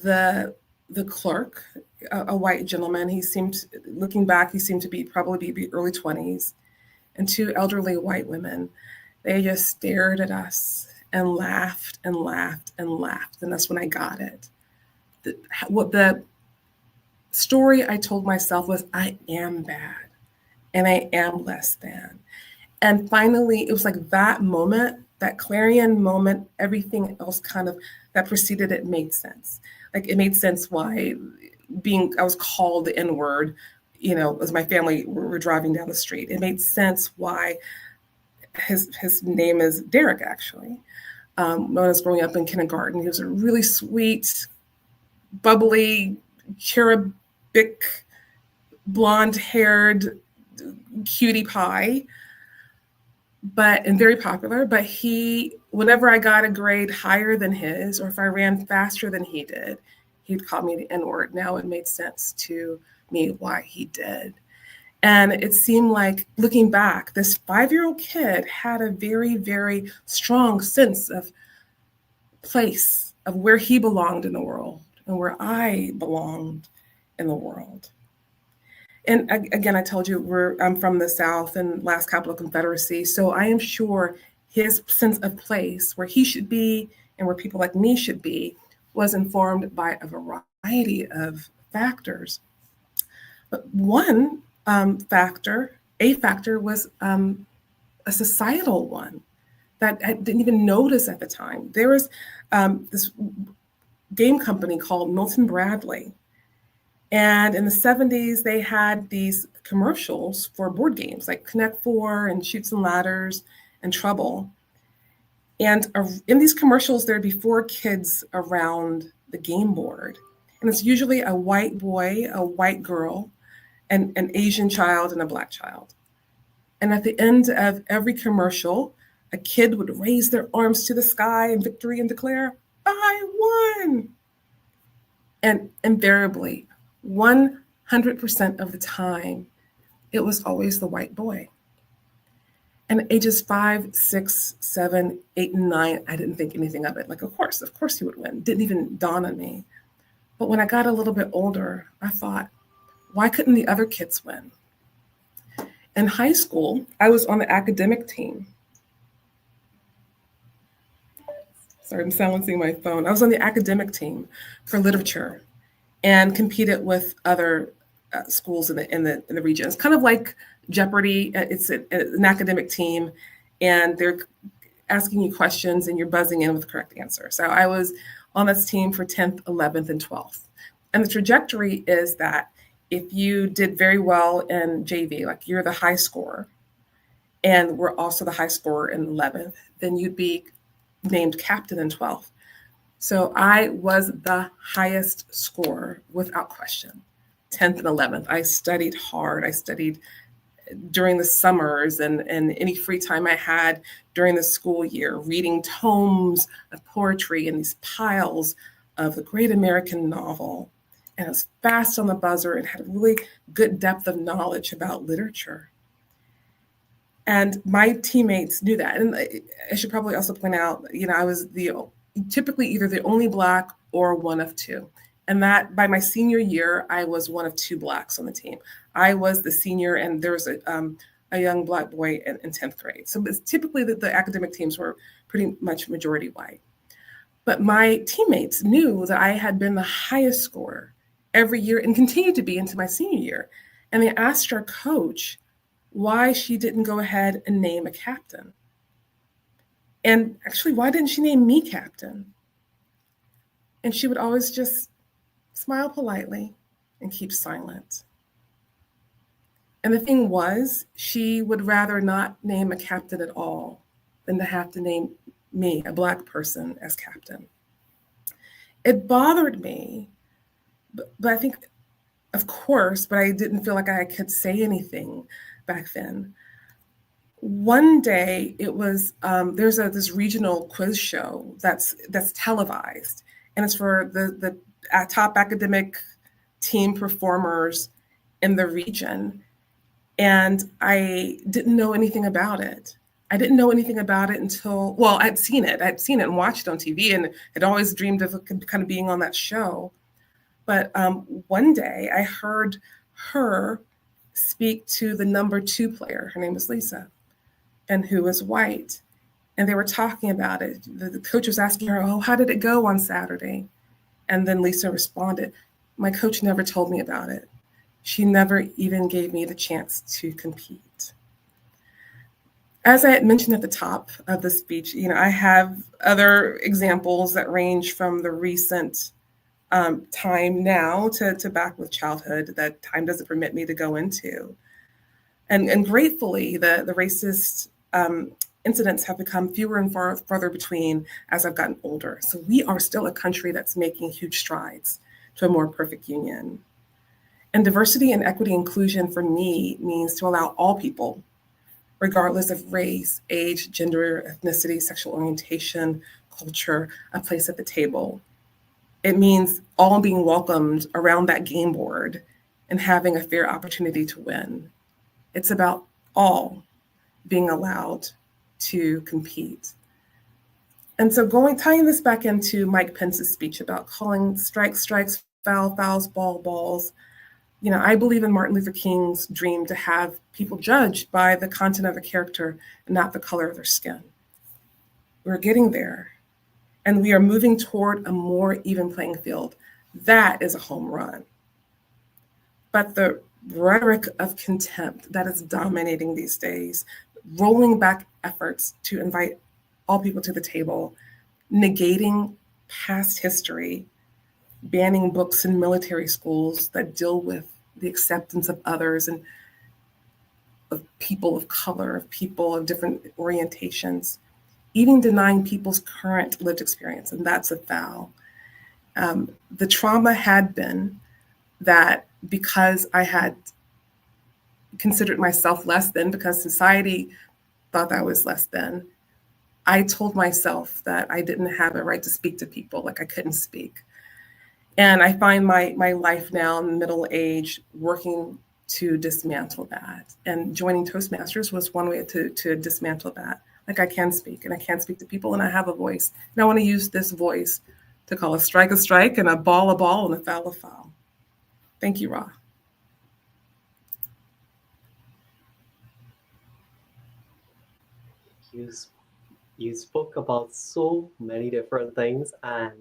the clerk, a white gentleman, looking back, he seemed to be probably be early 20s, and two elderly white women. They just stared at us and laughed and laughed and laughed. And that's when I got it. What the story I told myself was, I am bad and I am less than. And finally, it was like that moment, that clarion moment, everything else kind of that preceded it made sense. Like it made sense why I was called the N-word, as my family were driving down the street. It made sense why his name is Derek, actually. When I was growing up in kindergarten, he was a really sweet, bubbly, cherubic, blonde-haired cutie pie, and very popular. But whenever I got a grade higher than his, or if I ran faster than he did, he'd call me the N-word. Now it made sense to me why he did. And it seemed like, looking back, this 5-year-old kid had a very, very strong sense of place, of where he belonged in the world and where I belonged in the world. And again, I told you I'm from the South and last capital Confederacy. So I am sure his sense of place, where he should be and where people like me should be, was informed by a variety of factors. But one factor was a societal one that I didn't even notice at the time. There was this game company called Milton Bradley. And in the 70s, they had these commercials for board games like Connect Four and Chutes and Ladders and Trouble. And in these commercials, there'd be 4 kids around the game board. And it's usually a white boy, a white girl, and an Asian child and a Black child. And at the end of every commercial, a kid would raise their arms to the sky in victory and declare, I won. And invariably, 100% of the time, it was always the white boy. And at ages 5, 6, 7, 8, and 9, I didn't think anything of it. Like, of course he would win. Didn't even dawn on me. But when I got a little bit older, I thought, why couldn't the other kids win? In high school, I was on the academic team. Sorry, I'm silencing my phone. I was on the academic team for literature and competed with other schools in the region. It's kind of like Jeopardy. It's an academic team, and they're asking you questions, and you're buzzing in with the correct answer. So I was on this team for 10th, 11th, and 12th. And the trajectory is that if you did very well in JV, like you're the high scorer, and we're also the high scorer in 11th, then you'd be named captain in 12th. So I was the highest scorer without question, 10th and 11th. I studied hard. I studied during the summers and any free time I had during the school year, reading tomes of poetry and these piles of the great American novel. And I was fast on the buzzer and had a really good depth of knowledge about literature. And my teammates knew that. And I should probably also point out, I was typically either the only Black or one of 2. And that by my senior year, I was one of 2 Blacks on the team. I was the senior, and there was a young Black boy in 10th grade. So it's typically the academic teams were pretty much majority white. But my teammates knew that I had been the highest scorer every year and continued to be into my senior year. And they asked our coach why she didn't go ahead and name a captain. And actually, why didn't she name me captain? And she would always just smile politely and keep silent. And the thing was, she would rather not name a captain at all than to have to name me, a Black person, as captain. It bothered me, but I think, of course, but I didn't feel like I could say anything back then. One day, it was there's this regional quiz show that's televised, and it's for the top academic team performers in the region. And I didn't know anything about it. I didn't know anything about it until, well, I'd seen it. I'd seen it and watched it on TV and had always dreamed of kind of being on that show. But one day I heard her speak to the number 2 player. Her name was Lisa, and who was white. And they were talking about it. The coach was asking her, "Oh, how did it go on Saturday?" And then Lisa responded, "My coach never told me about it. She never even gave me the chance to compete." As I had mentioned at the top of the speech, I have other examples that range from the recent time now to back with childhood that time doesn't permit me to go into. And gratefully, the racist incidents have become fewer and farther between as I've gotten older. So we are still a country that's making huge strides to a more perfect union. And diversity and equity inclusion for me means to allow all people, regardless of race, age, gender, ethnicity, sexual orientation, culture, a place at the table. It means all being welcomed around that game board and having a fair opportunity to win. It's about all being allowed to compete. And so tying this back into Mike Pence's speech about calling strikes, strikes, fouls, balls, I believe in Martin Luther King's dream to have people judged by the content of a character and not the color of their skin. We're getting there, and we are moving toward a more even playing field. That is a home run. But the rhetoric of contempt that is dominating these days, rolling back efforts to invite all people to the table, negating past history, banning books in military schools that deal with the acceptance of others and of people of color, of people of different orientations, even denying people's current lived experience, and that's a foul. The trauma had been that because I had considered myself less than, because society thought I was less than, I told myself that I didn't have a right to speak to people, like I couldn't speak. And I find my life now in middle age working to dismantle that. And joining Toastmasters was one way to dismantle that. Like I can speak, and I can speak to people, and I have a voice. And I want to use this voice to call a strike, and a ball, and a foul. Thank you, Ra. You spoke about so many different things, and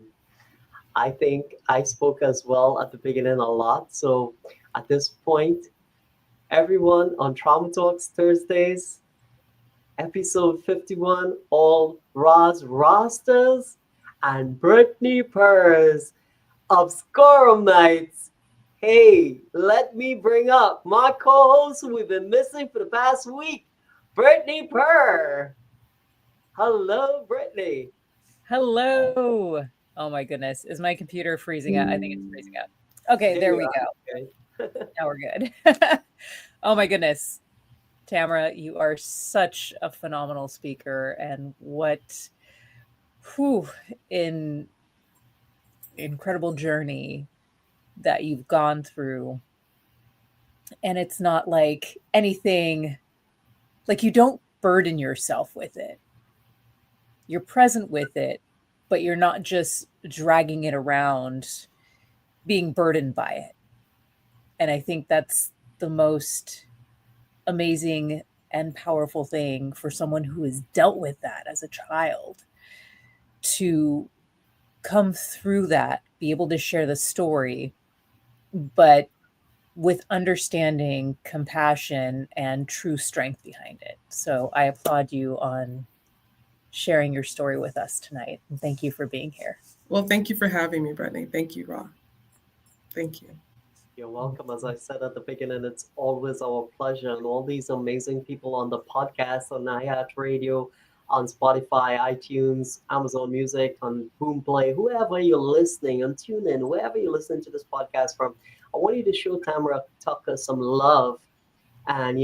I think I spoke as well at the beginning a lot. So at this point, everyone on Trauma Talks Thursdays, episode 51, all Ra's rosters and Brettney Perr's Obscurum Nights. Hey, let me bring up my co-host who we've been missing for the past week, Brettney Perr. Hello, Brettney. Hello. Oh my goodness. Is my computer freezing up? I think it's freezing up. Okay, there we go. Okay. Now we're good. Oh my goodness. Tamara, you are such a phenomenal speaker, and in incredible journey that you've gone through. And it's not like anything, like you don't burden yourself with it. You're present with it, but you're not just dragging it around, being burdened by it. And I think that's the most amazing and powerful thing for someone who has dealt with that as a child, to come through that, be able to share the story, but with understanding, compassion, and true strength behind it. So I applaud you on sharing your story with us tonight. And thank you for being here. Well, thank you for having me, Brettney. Thank you, Ra. Thank you. You're welcome. As I said at the beginning, it's always our pleasure. And all these amazing people on the podcast, on iHeart Radio, on Spotify, iTunes, Amazon Music, on Boomplay, whoever you're listening, on TuneIn, wherever you're listening to this podcast from, I want you to show Tamara Tucker some love and,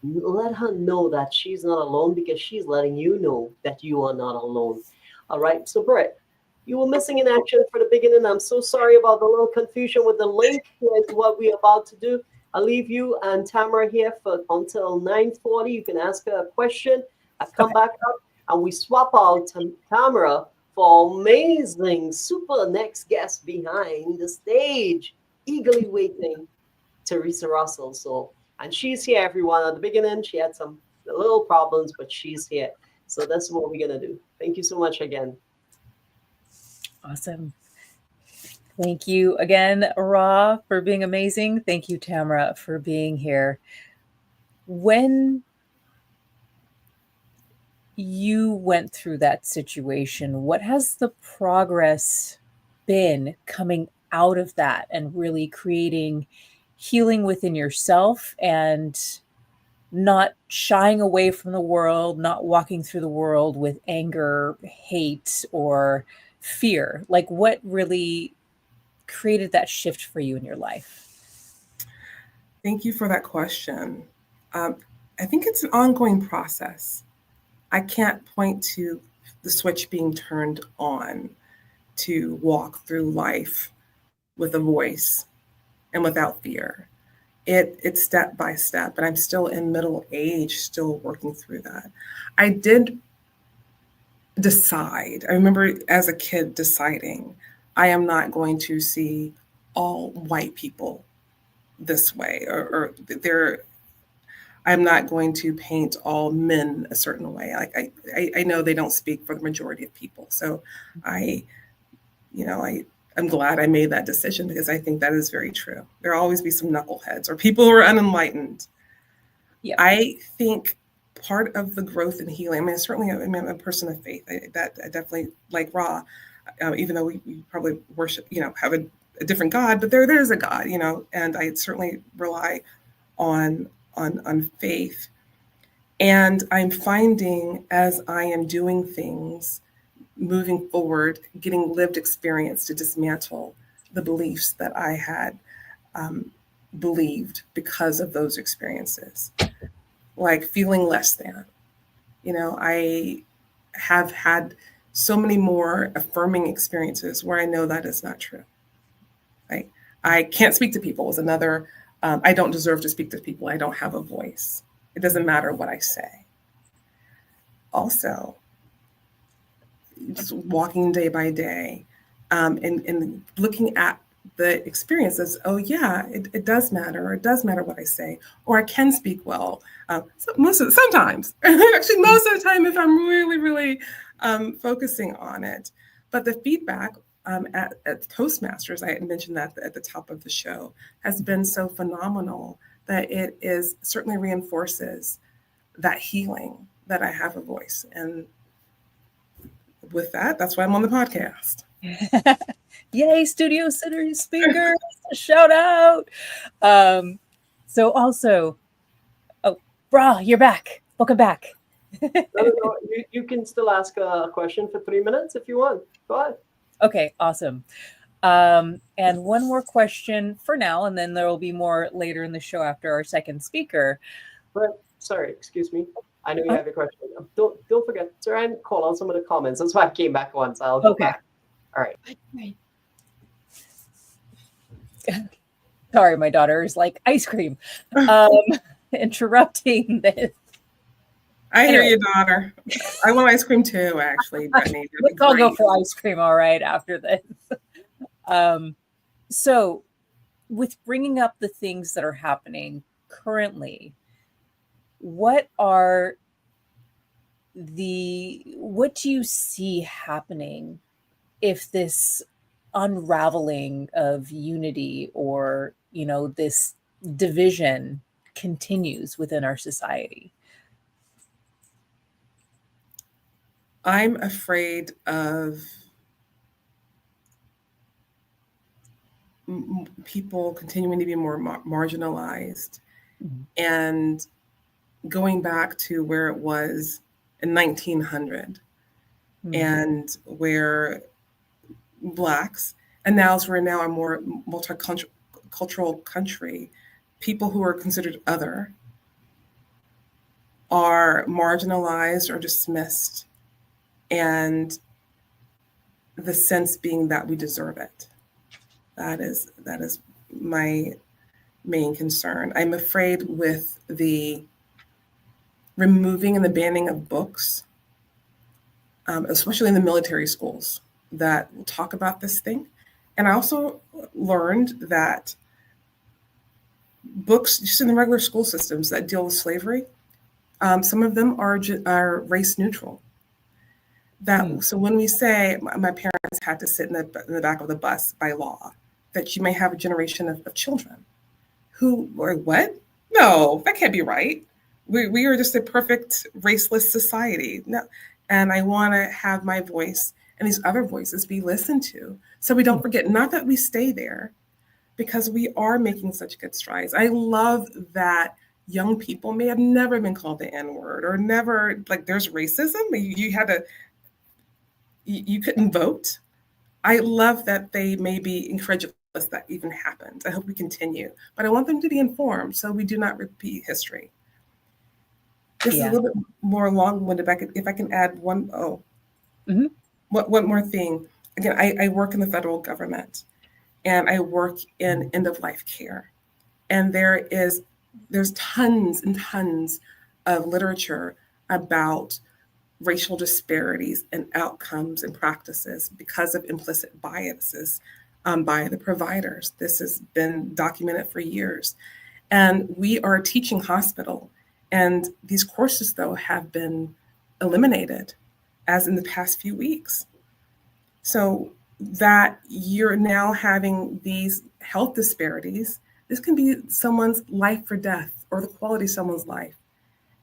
let her know that she's not alone, because she's letting you know that you are not alone. All right. So, Brett, you were missing in action for the beginning. I'm so sorry about the little confusion with the link. Here's what we're about to do. I'll leave you and Tamara here for until 9:40. You can ask her a question. I come back up and we swap out Tamara for amazing, super next guest behind the stage, eagerly waiting, Theresa Russell. So, and she's here, everyone. At the beginning, she had some little problems, but she's here. So that's what we're gonna do. Thank you so much again. Awesome. Thank you again, Ra, for being amazing. Thank you, Tamara, for being here. When you went through that situation, what has the progress been coming out of that and really creating healing within yourself and not shying away from the world, not walking through the world with anger, hate, or fear? Like, what really created that shift for you in your life? Thank you for that question. I think it's an ongoing process. I can't point to the switch being turned on to walk through life with a voice and without fear. It's step by step, but I'm still in middle age, still working through that. I did decide. I remember as a kid deciding, I am not going to see all white people this way, or they're. I'm not going to paint all men a certain way. Like I know they don't speak for the majority of people. So I, I'm glad I made that decision because I think that is very true. There'll always be some knuckleheads or people who are unenlightened. Yeah. I think part of the growth and healing, I mean, certainly I'm a person of faith. I definitely like Ra, even though we probably worship, have a different God, but there's a God, and I certainly rely on faith. And I'm finding as I am doing things, moving forward, getting lived experience to dismantle the beliefs that I had believed because of those experiences, like feeling less than. I have had so many more affirming experiences where I know that is not true. Right? I can't speak to people was another. I don't deserve to speak to people. I don't have a voice. It doesn't matter what I say. Also, just walking day by day and looking at the experiences, oh yeah, it does matter, or it does matter what I say, or I can speak well. Sometimes, actually most of the time if I'm really, really focusing on it. But the feedback at Toastmasters, I had mentioned that at the top of the show, has been so phenomenal that it is certainly reinforces that healing that I have a voice. And with that, that's why I'm on the podcast. Yay, studio sitter speakers, shout out. So also, Bra, you're back. Welcome back. No. You can still ask a question for 3 minutes if you want. Go ahead. Okay, awesome. And one more question for now, and then there will be more later in the show after our second speaker. But sorry, excuse me. I know you have a question. Don't forget to call out some of the comments. That's why I came back once. I'll go back. All right. Sorry, my daughter is like ice cream. Interrupting this. I hear you, daughter. I want ice cream too, actually, Brettney. Let's all go for ice cream, all right, after this. So, with bringing up the things that are happening currently, what do you see happening if this unraveling of unity or, this division continues within our society? I'm afraid of people continuing to be more marginalized and going back to where it was in 1900 and where Blacks, and now as we're now a more multicultural country, people who are considered other are marginalized or dismissed, and the sense being that we deserve it. That is my main concern. I'm afraid with the removing and the banning of books, especially in the military schools that will talk about this thing. And I also learned that books just in the regular school systems that deal with slavery, some of them are race neutral. So when we say my parents had to sit in the back of the bus by law, that you may have a generation of children who are what? No, that can't be right. We are just a perfect raceless society. No. And I want to have my voice and these other voices be listened to. So we don't forget, not that we stay there, because we are making such good strides. I love that young people may have never been called the N-word or never, like there's racism. You couldn't vote. I love that they may be incredulous that even happened. I hope we continue, but I want them to be informed so we do not repeat history. This is a little bit more long-winded. If I can add one more thing. Again, I work in the federal government and I work in end-of-life care. And there's tons and tons of literature about racial disparities and outcomes and practices because of implicit biases by the providers. This has been documented for years. And we are a teaching hospital. And these courses, though, have been eliminated as in the past few weeks. So that you're now having these health disparities, this can be someone's life or death or the quality of someone's life.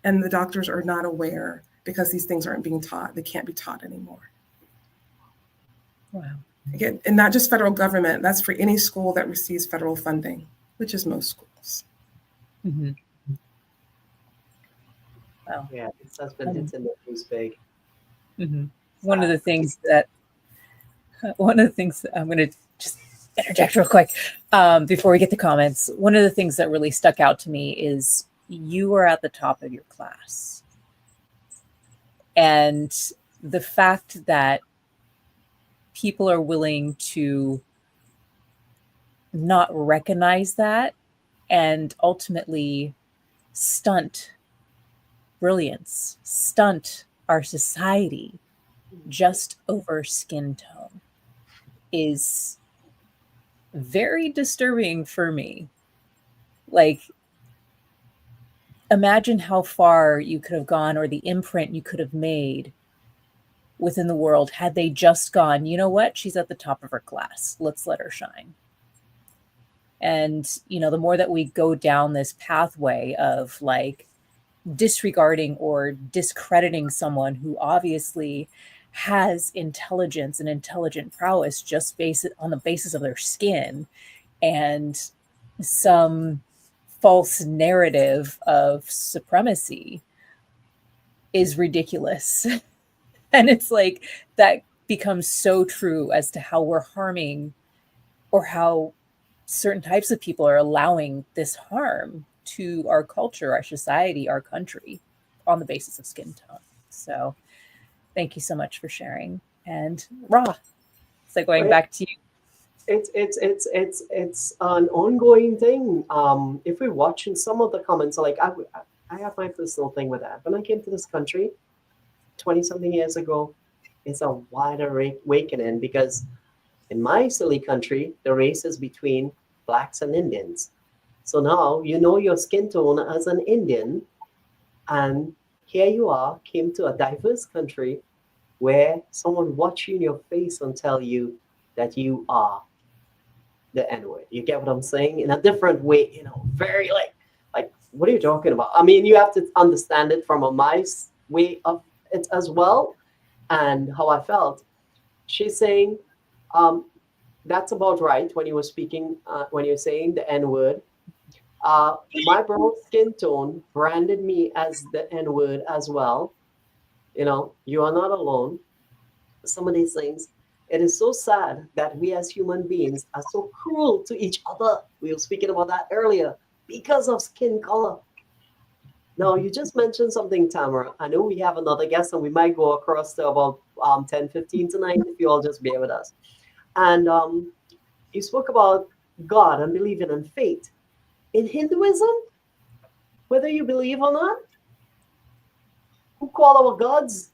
And the doctors are not aware because these things aren't being taught. They can't be taught anymore. Wow. Again, and not just federal government, that's for any school that receives federal funding, which is most schools. Mm-hmm. Wow. Yeah, it's in the news big. Mm-hmm. One of the things that I'm going to just interject real quick before we get to comments. One of the things that really stuck out to me is you are at the top of your class. And the fact that people are willing to not recognize that and ultimately stunt brilliance, stunt our society just over skin tone is very disturbing for me. Like, imagine how far you could have gone or the imprint you could have made within the world had they just gone, you know what? She's at the top of her class. Let's let her shine. And, the more that we go down this pathway of like disregarding or discrediting someone who obviously has intelligence and intelligent prowess just on the basis of their skin and some false narrative of supremacy is ridiculous. And it's like that becomes so true as to how we're harming or how certain types of people are allowing this harm to our culture, our society, our country on the basis of skin tone. So thank you so much for sharing. And Ra, so going back to you. It's an ongoing thing. If we're watching some of the comments, like I have my personal thing with that. When I came to this country 20-something years ago, it's a wider awakening because in my silly country, the race is between blacks and Indians. So now you know your skin tone as an Indian, and here you are, came to a diverse country where someone watch you in your face and tell you that you are the N-word. You get what I'm saying? In a different way, very like, what are you talking about? I mean, you have to understand it from my way of it as well, and how I felt. She's saying, that's about right when you were speaking, when you're saying the N-word. My brown skin tone branded me as the N-word as well. You are not alone. Some of these things, it is so sad that we as human beings are so cruel to each other. We were speaking about that earlier because of skin color. Now, you just mentioned something, Tamara. I know we have another guest and we might go across to about 10:15 tonight if you all just bear with us. And you spoke about God and believing in fate. In Hinduism, whether you believe or not, who call our gods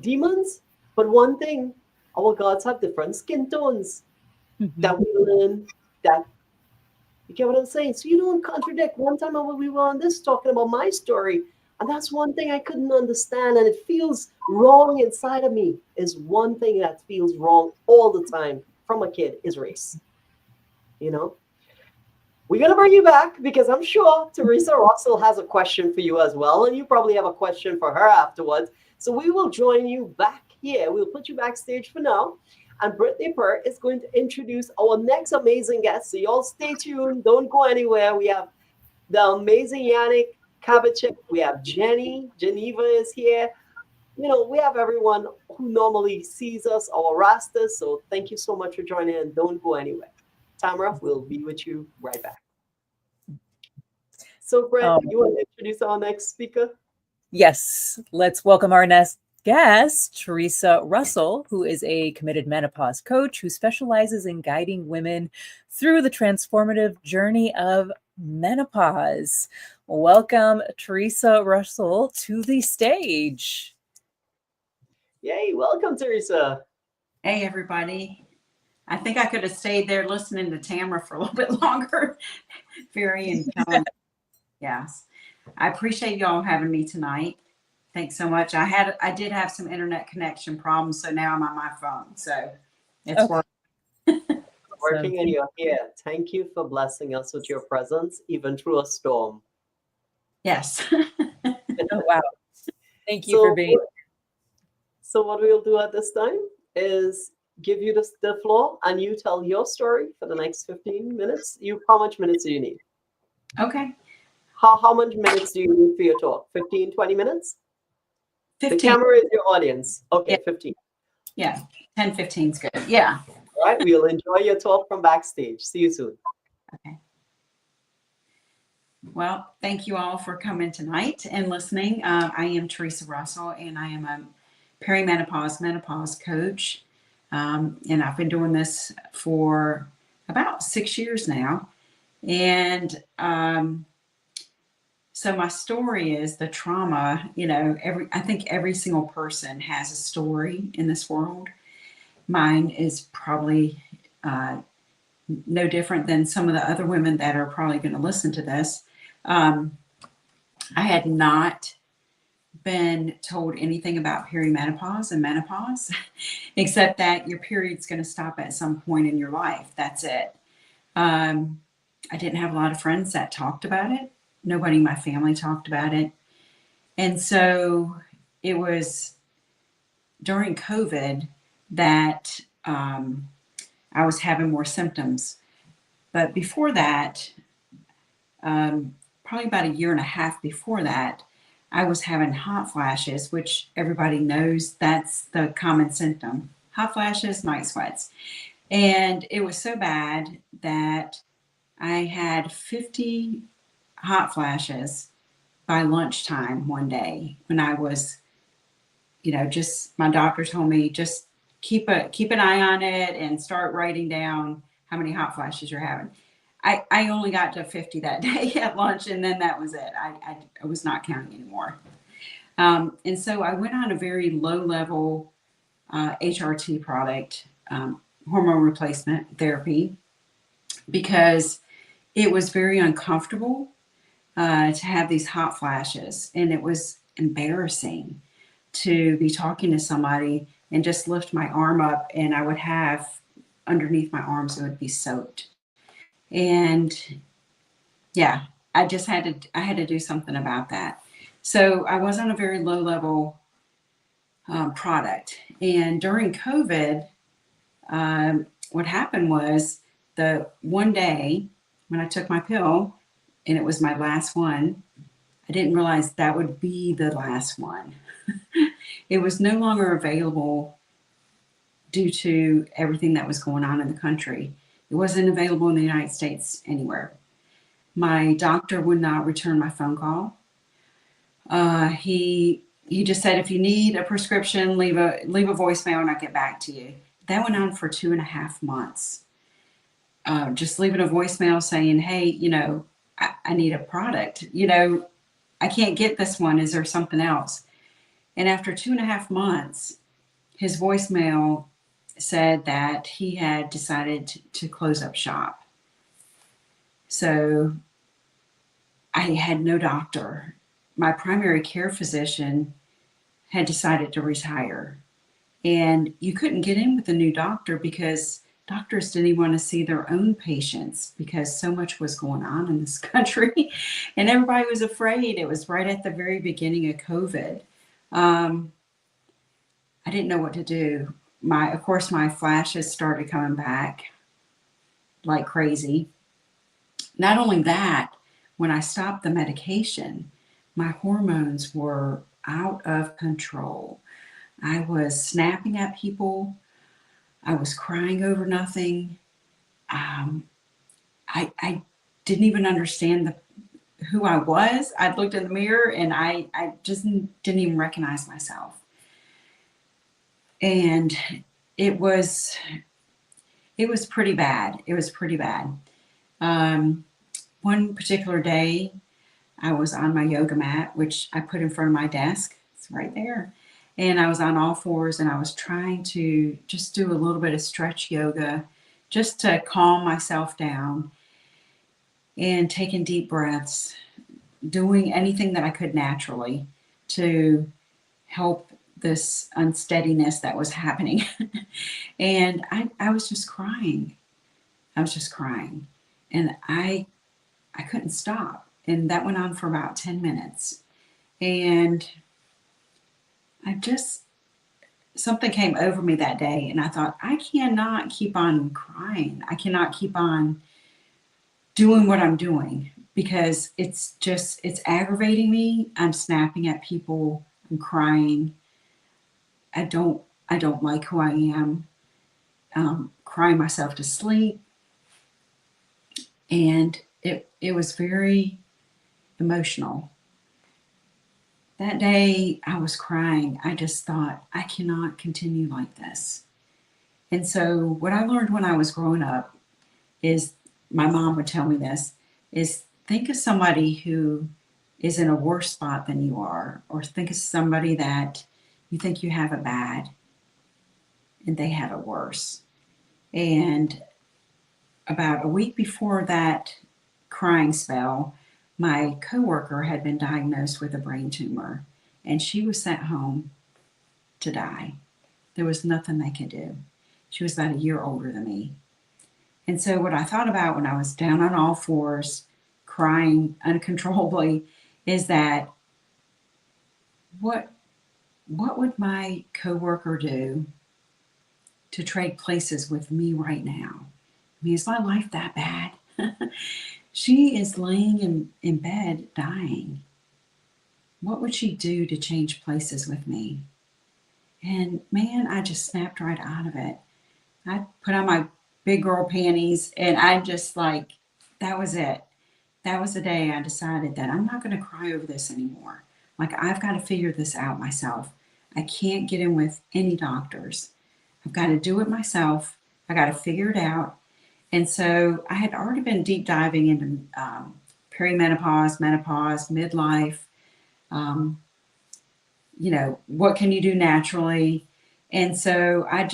demons, but one thing, our gods have different skin tones that we learn that you get what I'm saying? So you don't contradict. One time we were on this talking about my story, and that's one thing I couldn't understand, and it feels wrong inside of me. Is one thing that feels wrong all the time from a kid is race. You know, we're gonna bring you back because I'm sure Theresa Russell has a question for you as well, and you probably have a question for her afterwards. So we will join you back here. We'll put you backstage for now. And Brettney Perr is going to introduce our next amazing guest. So y'all stay tuned. Don't go anywhere. We have the amazing Yannick Kabachek. We have Jenny. Geneva is here. You know, we have everyone who normally sees us, our rosters. So thank you so much for joining and don't go anywhere. Tamara, we'll be with you right back. So Brett, you want to introduce our next speaker? Yes, let's welcome our next guest, Theresa Russell, who is a committed menopause coach who specializes in guiding women through the transformative journey of menopause. Welcome, Theresa Russell, to the stage. Yay, welcome, Theresa. Hey, everybody. I think I could have stayed there listening to Tamara for a little bit longer. Very intelligent. Yes. I appreciate y'all having me tonight. Thanks so much. I did have some internet connection problems, so now I'm on my phone. So it's working and you're here. Thank you for blessing us with your presence, even through a storm. Yes. Oh, wow. Thank you for being here. So what we'll do at this time is give you the floor and you tell your story for the next 15 minutes. How much minutes do you need? Okay. How much minutes do you need for your talk? 15, 20 minutes? 15. The camera is your audience. Okay, yeah. 15. Yeah, 10, 15 is good. Yeah. All right, we'll enjoy your talk from backstage. See you soon. Okay. Well, thank you all for coming tonight and listening. I am Theresa Russell, and I am a perimenopause menopause coach. And I've been doing this for about 6 years now. And so my story is the trauma, you know, I think every single person has a story in this world. Mine is probably no different than some of the other women that are probably going to listen to this. I had not been told anything about perimenopause and menopause, except that your period's going to stop at some point in your life. That's it. I didn't have a lot of friends that talked about it. Nobody in my family talked about it. And so it was during COVID that I was having more symptoms. But before that, probably about a year and a half before that, I was having hot flashes, which everybody knows that's the common symptom. Hot flashes, night sweats. And it was so bad that I had 50 hot flashes by lunchtime one day when I was, you know, just my doctor told me just keep an eye on it and start writing down how many hot flashes you're having. I only got to 50 that day at lunch, and then that was it. I was not counting anymore. And so I went on a very low level HRT product, hormone replacement therapy, because it was very uncomfortable to have these hot flashes. And it was embarrassing to be talking to somebody and just lift my arm up, and I would have underneath my arms, it would be soaked. And yeah, I had to do something about that. So I was on a very low level product. And during COVID, what happened was the one day when I took my pill, and it was my last one, I didn't realize that would be the last one. It was no longer available due to everything that was going on in the country. It wasn't available in the United States anywhere. My doctor would not return my phone call. He just said, if you need a prescription, leave a voicemail and I'll get back to you. That went on for 2.5 months. Just leaving a voicemail saying, hey, you know, I need a product. You know, I can't get this one. Is there something else? And after 2.5 months, his voicemail said that he had decided to close up shop. So I had no doctor. My primary care physician had decided to retire. And you couldn't get in with a new doctor because doctors didn't even want to see their own patients because so much was going on in this country. And everybody was afraid. It was right at the very beginning of COVID. I didn't know what to do. Of course, my flashes started coming back like crazy. Not only that, when I stopped the medication, my hormones were out of control. I was snapping at people. I was crying over nothing. I didn't even understand who I was. I looked in the mirror and I just didn't even recognize myself. And it was pretty bad. It was pretty bad. One particular day, I was on my yoga mat, which I put in front of my desk. It's right there. And I was on all fours and I was trying to just do a little bit of stretch yoga just to calm myself down and taking deep breaths, doing anything that I could naturally to help this unsteadiness that was happening. And I was just crying. I was just crying. And I couldn't stop. And that went on for about 10 minutes. And something came over me that day. And I thought, I cannot keep on crying. I cannot keep on doing what I'm doing because it's aggravating me. I'm snapping at people. I'm crying. I don't like who I am. Crying myself to sleep. And it was very emotional. That day I was crying. I just thought, I cannot continue like this. And so what I learned when I was growing up is, my mom would tell me this, is think of somebody who is in a worse spot than you are, or think of somebody that you think you have it bad and they have it worse. And about a week before that crying spell, my coworker had been diagnosed with a brain tumor and she was sent home to die. There was nothing they could do. She was about a year older than me. And so what I thought about when I was down on all fours, crying uncontrollably, is that what would my coworker do to trade places with me right now? I mean, is my life that bad? She is laying in bed dying. What would she do to change places with me? And man, I just snapped right out of it. I put on my big girl panties and I just that was it. That was the day I decided that I'm not going to cry over this anymore. Like, I've got to figure this out myself. I can't get in with any doctors. I've got to do it myself. I got to figure it out. And so I had already been deep diving into perimenopause, menopause, midlife. What can you do naturally? And so I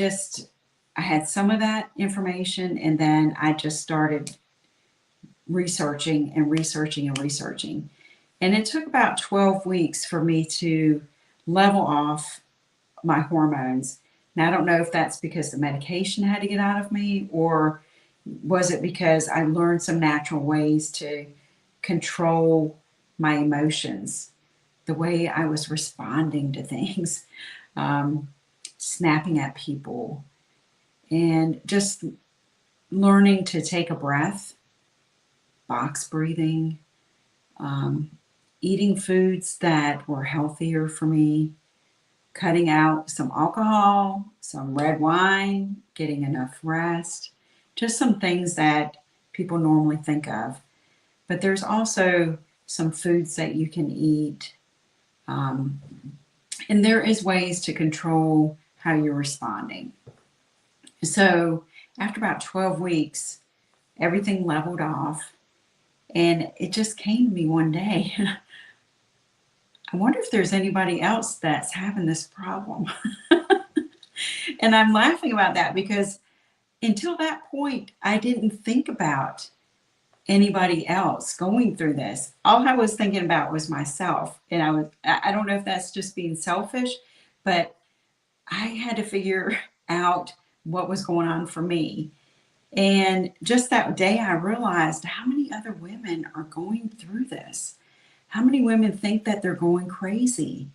had some of that information, and then I just started researching. And it took about 12 weeks for me to level off my hormones. Now, I don't know if that's because the medication had to get out of me, or was it because I learned some natural ways to control my emotions, the way I was responding to things, snapping at people, and just learning to take a breath, box breathing, eating foods that were healthier for me, cutting out some alcohol, some red wine, getting enough rest, just some things that people normally think of. But there's also some foods that you can eat. And there is ways to control how you're responding. So after about 12 weeks, everything leveled off. And it just came to me one day. I wonder if there's anybody else that's having this problem. And I'm laughing about that because until that point, I didn't think about anybody else going through this. All I was thinking about was myself. And I don't know if that's just being selfish, but I had to figure out what was going on for me. And just that day, I realized how many other women are going through this. How many women think that they're going crazy?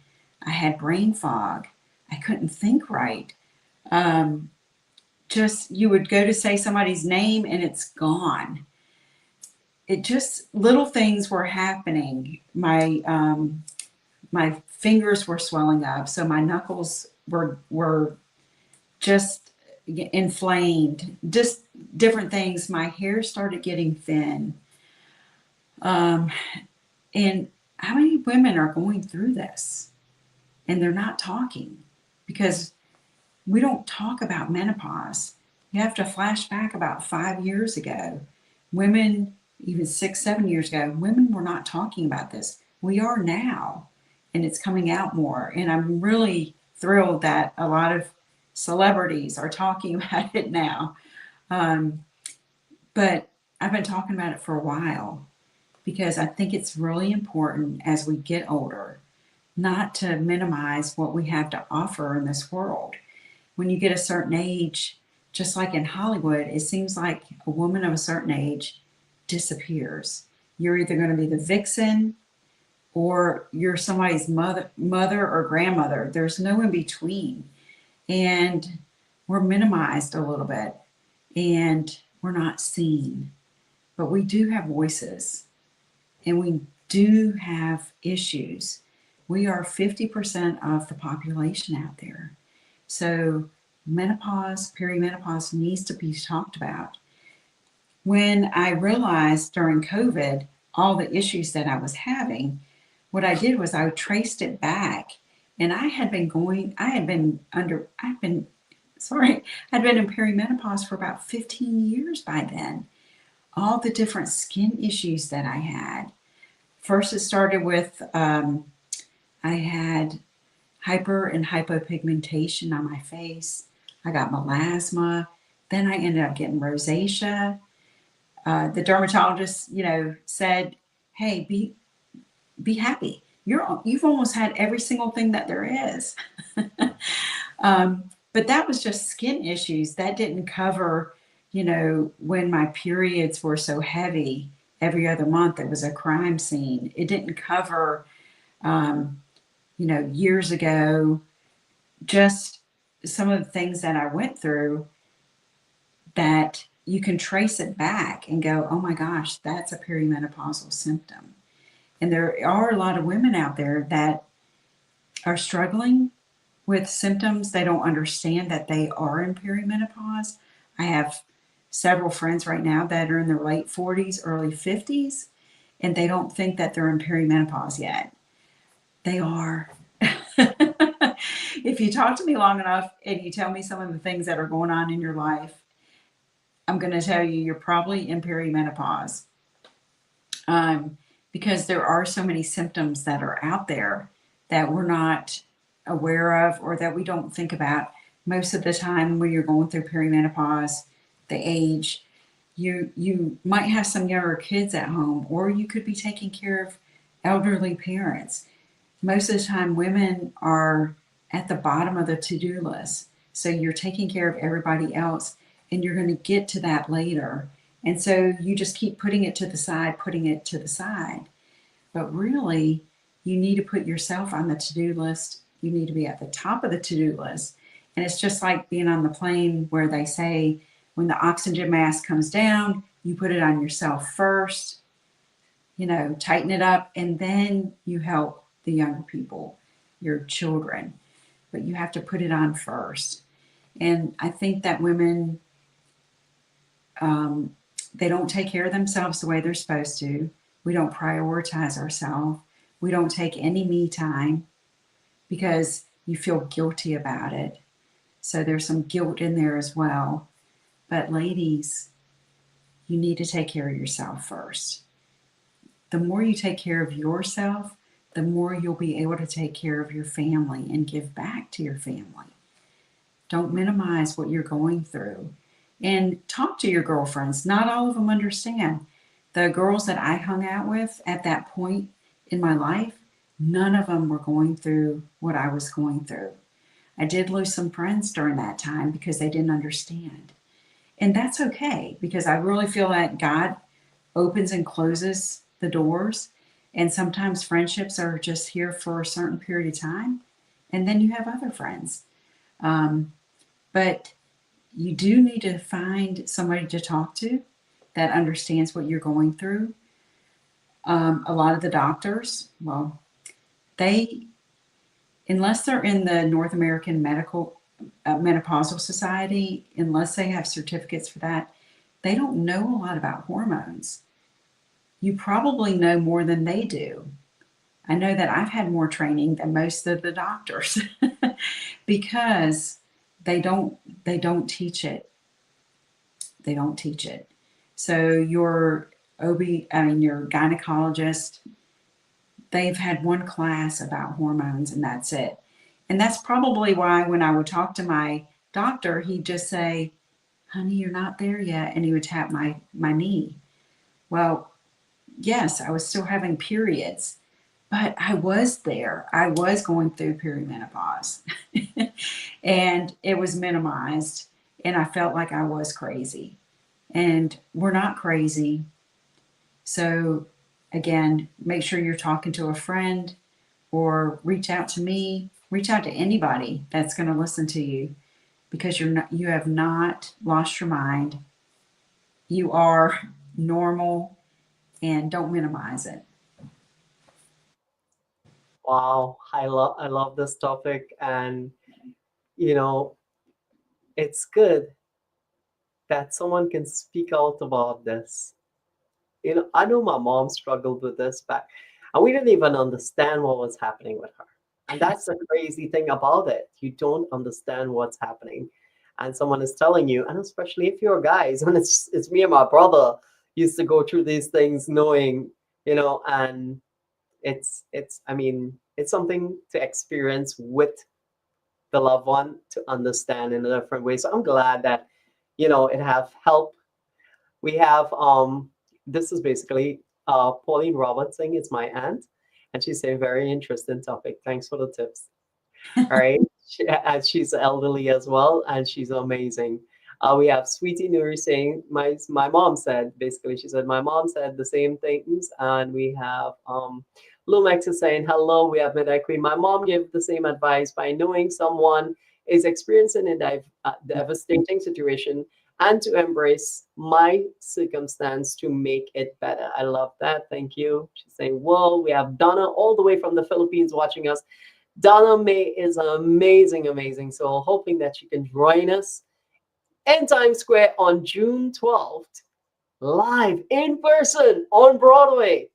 I had brain fog. I couldn't think right. Just you would go to say somebody's name and it's gone. It just little things were happening. My fingers were swelling up, so my knuckles were just inflamed. Just different things. My hair started getting thin. And how many women are going through this and they're not talking because we don't talk about menopause. You have to flash back about 5 years ago. Women, even 6, 7 years ago, women were not talking about this. We are now, and it's coming out more. And I'm really thrilled that a lot of celebrities are talking about it now. But I've been talking about it for a while because I think it's really important as we get older not to minimize what we have to offer in this world. When you get a certain age, just like in Hollywood, it seems like a woman of a certain age disappears. You're either going to be the vixen or you're somebody's mother or grandmother. There's no in between. And we're minimized a little bit and we're not seen. But we do have voices and we do have issues. We are 50% of the population out there. So menopause, perimenopause needs to be talked about. When I realized during COVID all the issues that I was having, what I did was I traced it back, and I'd been in perimenopause for about 15 years by then. All the different skin issues that I had. First, it started with I had hyper and hypopigmentation on my face. I got melasma. Then I ended up getting rosacea. The dermatologist, said, "Hey, be happy. You've almost had every single thing that there is." But that was just skin issues. That didn't cover, when my periods were so heavy every other month, it was a crime scene. It didn't cover, years ago, just some of the things that I went through that you can trace it back and go, oh my gosh, that's a perimenopausal symptom. And there are a lot of women out there that are struggling with symptoms. They don't understand that they are in perimenopause. I have several friends right now that are in their late 40s, early 50s, and they don't think that they're in perimenopause yet. They are. If you talk to me long enough and you tell me some of the things that are going on in your life, I'm going to tell you you're probably in perimenopause. Because there are so many symptoms that are out there that we're not aware of or that we don't think about. Most of the time when you're going through perimenopause, the age, you might have some younger kids at home, or you could be taking care of elderly parents. Most of the time women are at the bottom of the to-do list. So you're taking care of everybody else, and you're going to get to that later. And so you just keep putting it to the side. But really, you need to put yourself on the to-do list. You need to be at the top of the to-do list. And it's just like being on the plane where they say, when the oxygen mask comes down, you put it on yourself first, tighten it up, and then you help the younger people, your children. But you have to put it on first. And I think that women, they don't take care of themselves the way they're supposed to. We don't prioritize ourselves. We don't take any me time because you feel guilty about it. So there's some guilt in there as well. But ladies, you need to take care of yourself first. The more you take care of yourself, the more you'll be able to take care of your family and give back to your family. Don't minimize what you're going through. And talk to your girlfriends. Not all of them understand. The girls that I hung out with at that point in my life, none of them were going through what I was going through. I did lose some friends during that time because they didn't understand. And that's okay, because I really feel that God opens and closes the doors. And sometimes friendships are just here for a certain period of time. And then you have other friends. But you do need to find somebody to talk to that understands what you're going through. A lot of the doctors, well, they, unless they're in the North American Menopausal Society, unless they have certificates for that, they don't know a lot about hormones. You probably know more than they do. I know that I've had more training than most of the doctors because they don't teach it. They don't teach it. So your your gynecologist, they've had one class about hormones and that's it. And that's probably why when I would talk to my doctor, he'd just say, "Honey, you're not there yet." And he would tap my knee. Well, yes, I was still having periods, but I was there. I was going through perimenopause and it was minimized. And I felt like I was crazy. And we're not crazy. So, again, make sure you're talking to a friend or reach out to me, reach out to anybody that's going to listen to you, because you have not lost your mind. You are normal, and don't minimize it. Wow, I love this topic, and you know, it's good that someone can speak out about this. I know my mom struggled with this back, and we didn't even understand what was happening with her. And that's the crazy thing about it. You don't understand what's happening. And someone is telling you, and especially if you're guys, and it's me and my brother used to go through these things knowing, and it's something to experience with the loved one to understand in a different way. So I'm glad that, it have helped. We have this is basically Pauline Robertson is my aunt, and she's a very interesting topic. Thanks for the tips. All right. And she's elderly as well, and she's amazing. We have Sweetie Nuri saying, my mom said, basically, she said, my mom said the same things. And we have Lumex is saying, hello, we have Midnight Queen. My mom gave the same advice by knowing someone is experiencing a devastating situation and to embrace my circumstance to make it better. I love that. Thank you. She's saying, whoa, we have Donna all the way from the Philippines watching us. Donna May is amazing, amazing. So hoping that you can join us in Times Square on June 12th, live in person on Broadway.